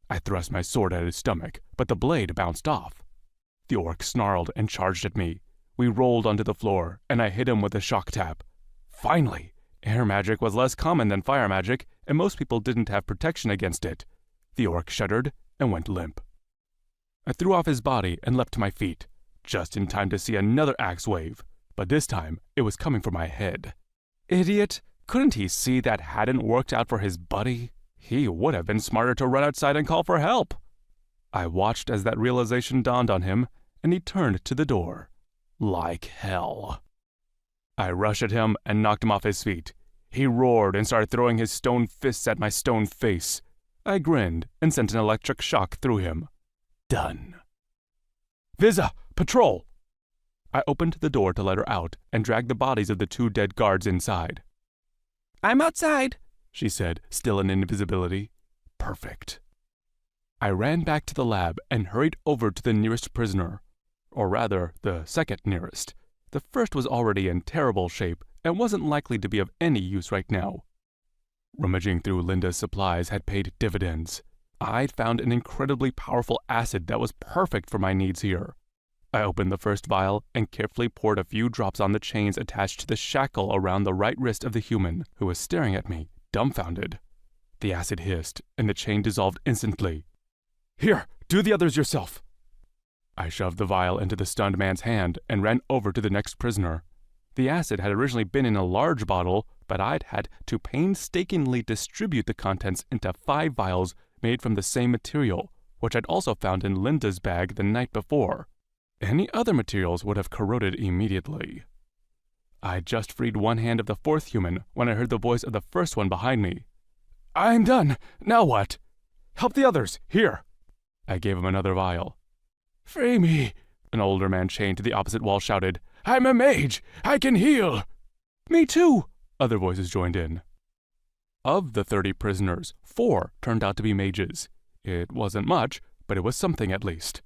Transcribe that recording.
I thrust my sword at his stomach, but the blade bounced off. The orc snarled and charged at me. We rolled onto the floor, and I hit him with a shock tap. Finally! Air magic was less common than fire magic, and most people didn't have protection against it. The orc shuddered and went limp. I threw off his body and leapt to my feet, just in time to see another axe wave, but this time it was coming for my head. Idiot! Couldn't he see that hadn't worked out for his buddy? He would have been smarter to run outside and call for help. I watched as that realization dawned on him, and he turned to the door. Like hell. I rushed at him and knocked him off his feet. He roared and started throwing his stone fists at my stone face. I grinned and sent an electric shock through him. Done. Visa! Patrol! I opened the door to let her out and dragged the bodies of the 2 dead guards inside. I'm outside, she said, still in invisibility. Perfect. I ran back to the lab and hurried over to the nearest prisoner. Or rather, the second nearest. The first was already in terrible shape and wasn't likely to be of any use right now. Rummaging through Linda's supplies had paid dividends. I'd found an incredibly powerful acid that was perfect for my needs here. I opened the first vial and carefully poured a few drops on the chains attached to the shackle around the right wrist of the human, who was staring at me, dumbfounded. The acid hissed, and the chain dissolved instantly. Here, do the others yourself. I shoved the vial into the stunned man's hand and ran over to the next prisoner. The acid had originally been in a large bottle, but I'd had to painstakingly distribute the contents into 5 vials made from the same material, which I'd also found in Linda's bag the night before. Any other materials would have corroded immediately. I'd just freed one hand of the 4th human when I heard the voice of the first one behind me. I'm done. Now what? Help the others. Here. I gave him another vial. Free me, an older man chained to the opposite wall shouted. I'm a mage. I can heal. Me too, other voices joined in. Of the 30 prisoners, 4 turned out to be mages. It wasn't much, but it was something at least.